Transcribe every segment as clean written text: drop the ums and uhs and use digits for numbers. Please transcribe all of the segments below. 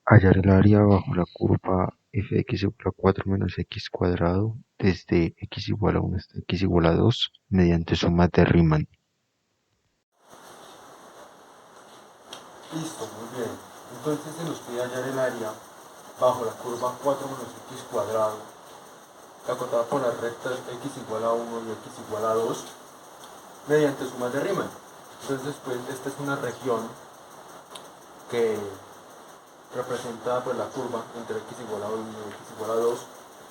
Hallar el área bajo la curva f(x igual a 4 menos x cuadrado) desde x igual a 1 hasta x igual a 2 mediante suma de Riemann. Listo, muy bien. Entonces se nos pide hallar el área bajo la curva 4 menos x cuadrado, acotada por las rectas x igual a 1 y x igual a 2, mediante sumas de Riemann. Entonces, pues esta es una región que representa pues la curva entre x igual a 1 y x igual a 2,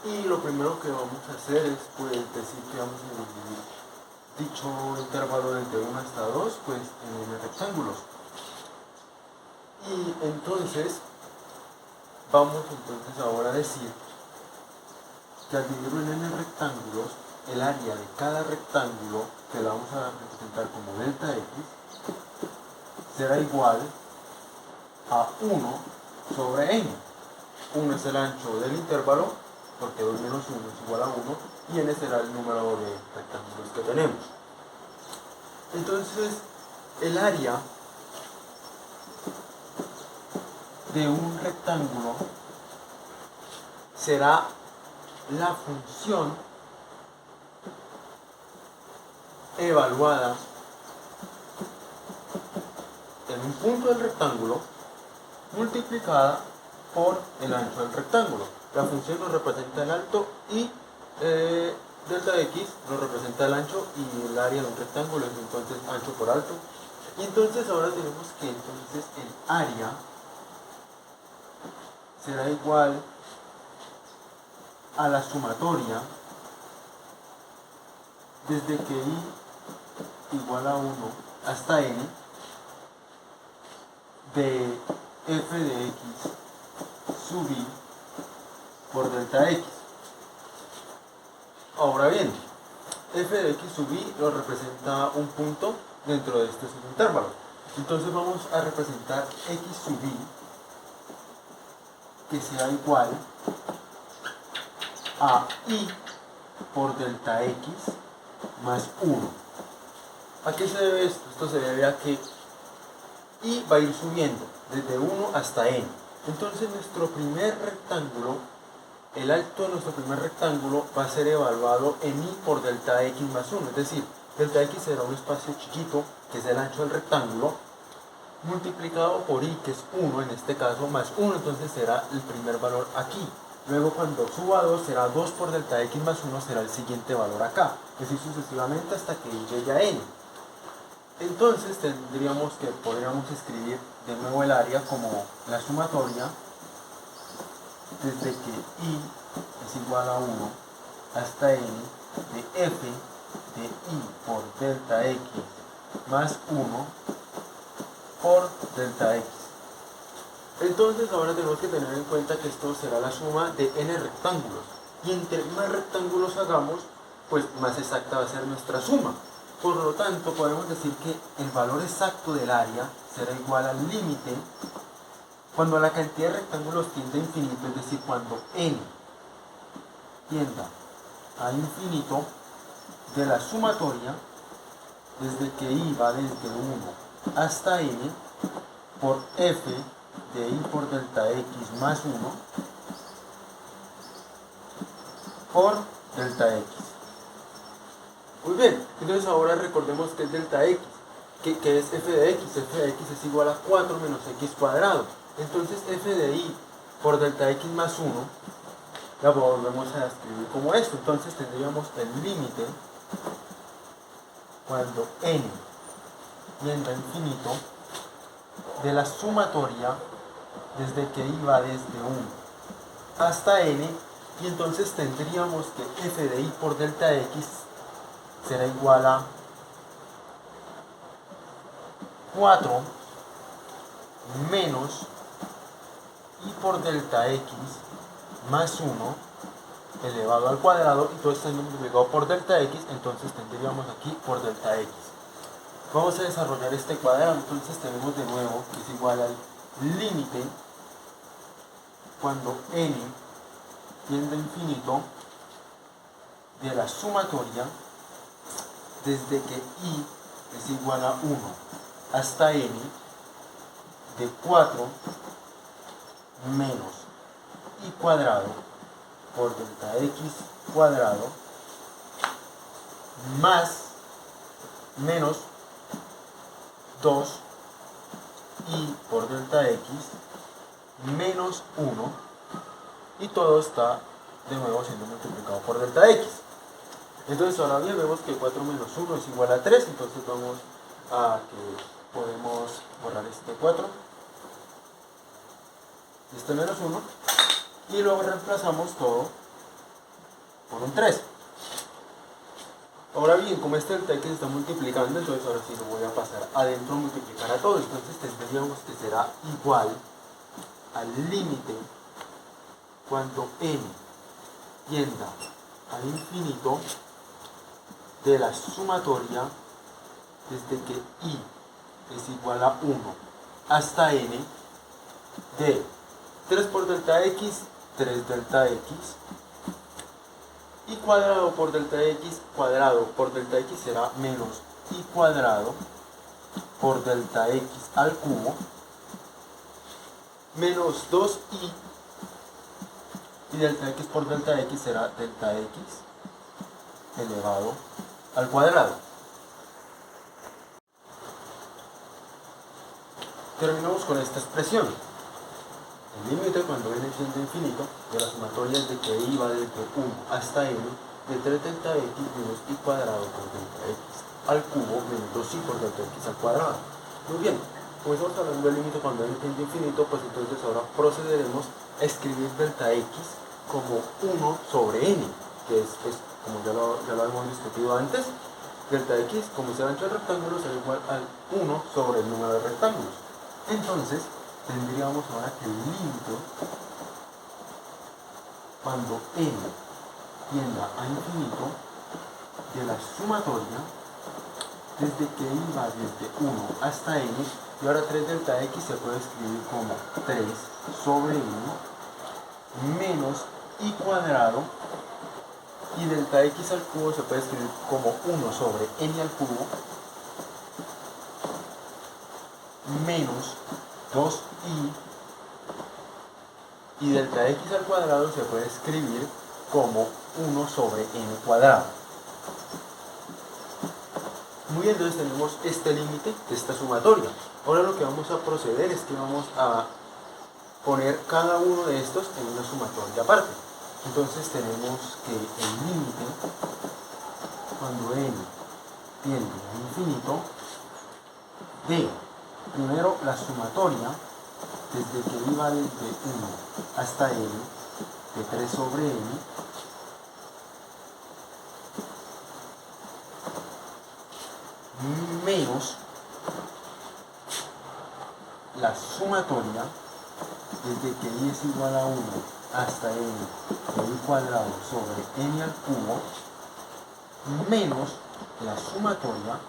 y lo primero que vamos a hacer es pues decir que vamos a dividir dicho intervalo desde 1 hasta 2 pues en rectángulos. Y entonces vamos ahora a decir que al dividirlo en n rectángulos, el área de cada rectángulo, que la vamos a representar como delta x, será igual a 1 sobre n. 1 es el ancho del intervalo, porque 2 menos 1 es igual a 1, y n será el número de rectángulos que tenemos. Entonces, el área de un rectángulo será la función evaluada en un punto del rectángulo multiplicada por el ancho del rectángulo. La función nos representa el alto y delta x nos representa el ancho, y el área de un rectángulo es entonces ancho por alto. Y entonces ahora tenemos que entonces el área será igual a la sumatoria desde que y igual a 1 hasta n de f de x sub i por delta x. Ahora bien, f de x sub i lo representa un punto dentro de este subintervalo. Entonces vamos a representar x sub i que sea igual a i por delta x más 1. ¿A qué se debe esto? Esto se debe a que i va a ir subiendo desde 1 hasta n. Entonces nuestro primer rectángulo, el alto de nuestro primer rectángulo va a ser evaluado en i por delta x más 1. Es decir, delta x será un espacio chiquito, que es el ancho del rectángulo, multiplicado por i, que es 1 en este caso, más 1, entonces será el primer valor aquí. Luego cuando suba a 2 será 2 por delta x más 1, será el siguiente valor acá. Y así sucesivamente hasta que llegue a n. Entonces podríamos escribir de nuevo el área como la sumatoria desde que i es igual a 1 hasta n de f de i por delta x más 1 por delta x. Entonces ahora tenemos que tener en cuenta que esto será la suma de n rectángulos, y entre más rectángulos hagamos, pues más exacta va a ser nuestra suma. Por lo tanto, podemos decir que el valor exacto del área será igual al límite cuando la cantidad de rectángulos tiende a infinito, es decir, cuando n tienda a infinito, de la sumatoria desde que i va desde 1 hasta n por f de i por delta x más 1 por delta x. Muy bien, entonces ahora recordemos que es delta x, que es f de x. F de x es igual a 4 menos x cuadrado. Entonces f de i por delta x más 1 la volvemos a escribir como esto. Entonces tendríamos el límite cuando n tiende a infinito de la sumatoria desde que i va desde 1 hasta n, y entonces tendríamos que f de i por delta x será igual a 4 menos i por delta x más 1 elevado al cuadrado, y todo esto multiplicado por delta x, entonces tendríamos aquí por delta x. Vamos a desarrollar este cuadrado. Entonces tenemos de nuevo que es igual al límite cuando n tiende a infinito de la sumatoria desde que i es igual a 1 hasta n de 4 menos y cuadrado por delta x cuadrado más menos 2 y por delta x menos 1, y todo está de nuevo siendo multiplicado por delta x. Entonces ahora bien vemos que 4 menos 1 es igual a 3, entonces vamos a que podemos borrar este 4, este menos 1, y luego reemplazamos todo por un 3. Ahora bien, como este delta x se está multiplicando, entonces ahora sí lo voy a pasar adentro a multiplicar a todo, entonces tendríamos que será igual al límite cuando n tienda al infinito de la sumatoria desde que i es igual a 1 hasta n de 3 por delta x, 3 delta x, y cuadrado por delta x será menos y cuadrado por delta x al cubo menos 2i, y delta x por delta x será delta x elevado al cuadrado. Terminamos con esta expresión. El límite cuando n tiende a infinito de la sumatoria desde que i va desde 1 hasta n de 3 delta x menos i cuadrado por delta x al cubo menos 2i por delta x al cuadrado. Muy bien, como estamos hablando del límite cuando n tiende a infinito, pues entonces ahora procederemos a escribir delta x como 1 sobre n, que es, pues, como ya lo hemos discutido antes, delta x, como será entre rectángulos, será igual al 1 sobre el número de rectángulos. Entonces, tendríamos ahora que el límite cuando n tienda a infinito de la sumatoria desde que i va desde 1 hasta n, y ahora 3 delta x se puede escribir como 3 sobre n menos i cuadrado, y delta x al cubo se puede escribir como 1 sobre n al cubo menos 2i, y delta x al cuadrado se puede escribir como 1 sobre n cuadrado. Muy bien, entonces tenemos este límite de esta sumatoria. Ahora lo que vamos a proceder es que vamos a poner cada uno de estos en una sumatoria aparte. Entonces tenemos que el límite cuando n tiende a infinito de, primero, la sumatoria desde que i va desde 1 hasta n de 3 sobre n menos la sumatoria desde que i es igual a 1 hasta n de i cuadrado sobre n al cubo menos la sumatoria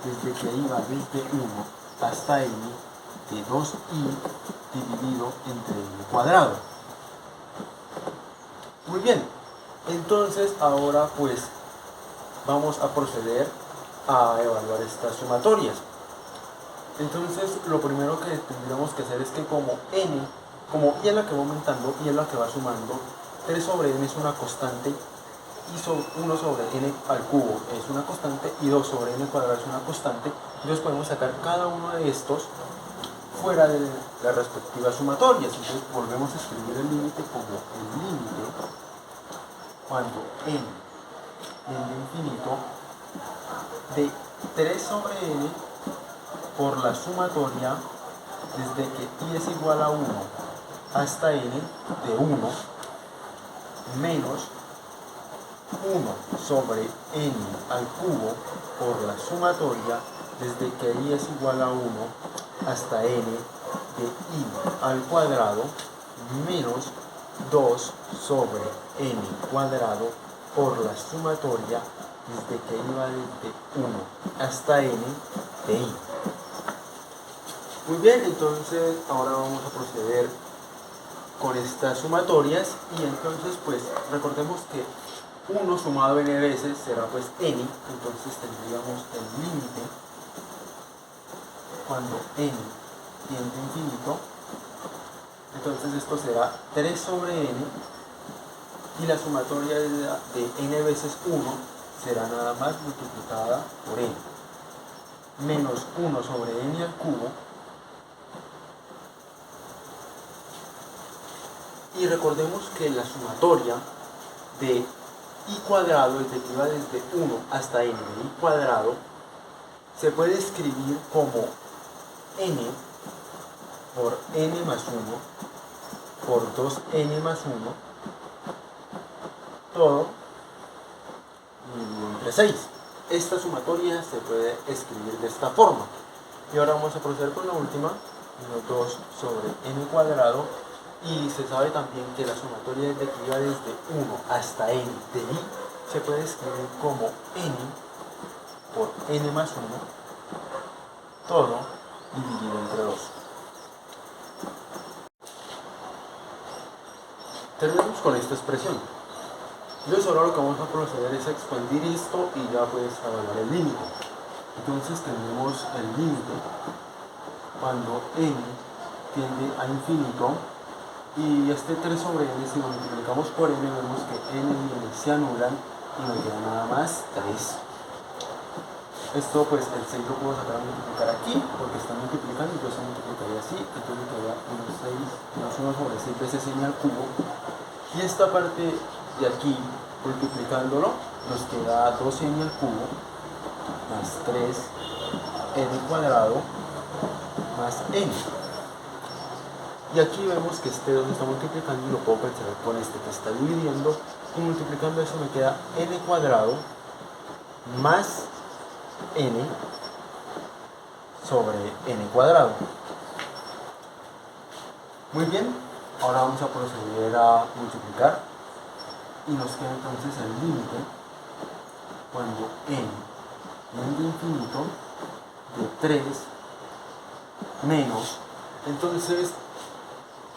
desde que i va desde 1 hasta n de 2i dividido entre n cuadrado. Muy bien, entonces ahora pues vamos a proceder a evaluar estas sumatorias. Entonces lo primero que tendríamos que hacer es que como i es la que va aumentando y es la que va sumando, 3 sobre n es una constante, y 1 sobre n al cubo es una constante, y 2 sobre n cuadrado es una constante. Entonces podemos sacar cada uno de estos fuera de las respectivas sumatorias. Entonces volvemos a escribir el límite como el límite cuando n tiende a infinito de 3 sobre n por la sumatoria desde que i es igual a 1 hasta n de 1 menos 1 sobre n al cubo por la sumatoria desde que i es igual a 1 hasta n de i al cuadrado menos 2 sobre n cuadrado por la sumatoria desde que i va desde 1 hasta n de i. Muy bien, entonces ahora vamos a proceder con estas sumatorias, y entonces pues recordemos que 1 sumado n veces será pues n, entonces tendríamos el límite cuando n tiende a infinito Entonces esto será 3 sobre n, y la sumatoria de n veces 1 será nada más multiplicada por n, menos 1 sobre n al cubo. Y recordemos que la sumatoria de i cuadrado, es decir, que va desde 1 hasta n de i cuadrado, se puede escribir como n por n más 1 por 2n más 1, todo dividido entre 6. Esta sumatoria se puede escribir de esta forma. Y ahora vamos a proceder con la última, 2 sobre n cuadrado. Y se sabe también que la sumatoria de que iba desde 1 hasta n de i se puede escribir como n por n más 1, todo dividido entre 2. Terminamos con esta expresión. Entonces ahora lo que vamos a proceder es a expandir esto y ya puedes evaluar el límite. Entonces tenemos el límite cuando n tiende a infinito. Y este 3 sobre n, si lo multiplicamos por n, vemos que n y n se anulan y nos queda nada más 3. Esto pues el 6 lo puedo sacar a multiplicar aquí porque está multiplicando, entonces se multiplicaría así, entonces me quedaría menos 1 sobre 6 veces n al cubo. Y esta parte de aquí, multiplicándolo, nos queda 2n al cubo más 3n cuadrado más n. Y aquí vemos que este 2 está multiplicando y lo puedo cancelar con este que está dividiendo, y multiplicando eso me queda n cuadrado más n sobre n cuadrado. Muy bien, ahora vamos a proceder a multiplicar y nos queda entonces el límite cuando n tiende a infinito de 3 menos, entonces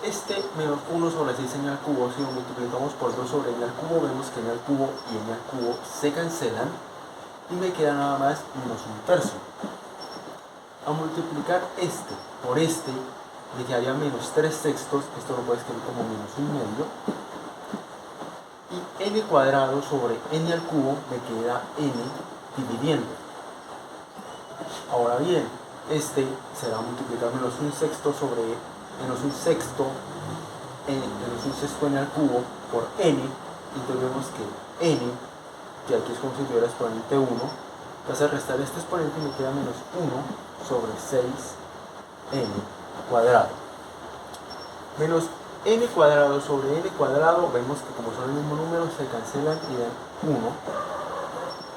este menos 1 sobre 6n al cubo, si lo multiplicamos por 2 sobre n al cubo, vemos que n al cubo y n al cubo se cancelan y me queda nada más menos 1/3. A multiplicar este por este me quedaría menos 3/6, esto lo puedo escribir como menos 1/2, y n cuadrado sobre n al cubo me queda n dividiendo. Ahora bien, este será multiplicar menos 1/6 sobre menos 1/6 n al cubo por n, y entonces vemos que n, que aquí es como si tuviera exponente 1, vas a restar este exponente y me queda menos 1 sobre 6n cuadrado. Menos n cuadrado sobre n cuadrado, vemos que como son el mismo número se cancelan y dan 1,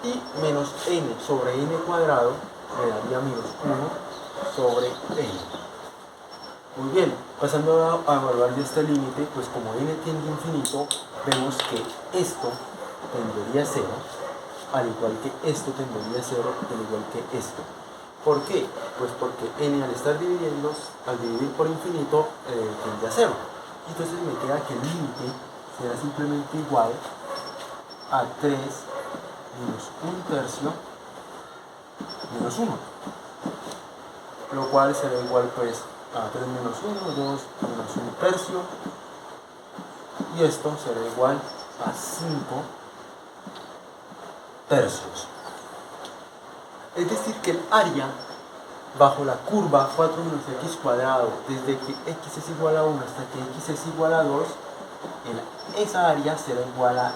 y menos n sobre n cuadrado me daría menos 1 sobre n. Muy bien, pasando a evaluar de este límite, pues como n tiende a infinito, vemos que esto tendería a 0, al igual que esto tendería a 0, al igual que esto. ¿Por qué? Pues porque n al estar dividiendo, al dividir por infinito, tiende a 0. Entonces me queda que el límite será simplemente igual a 3 menos 1/3 menos 1. Lo cual será igual pues a 3 menos 1, 2 menos 1/3, y esto será igual a 5/3. Es decir que el área bajo la curva 4 menos x cuadrado, desde que x es igual a 1 hasta que x es igual a 2, esa área será igual a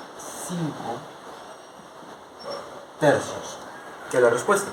5/3, que es la respuesta.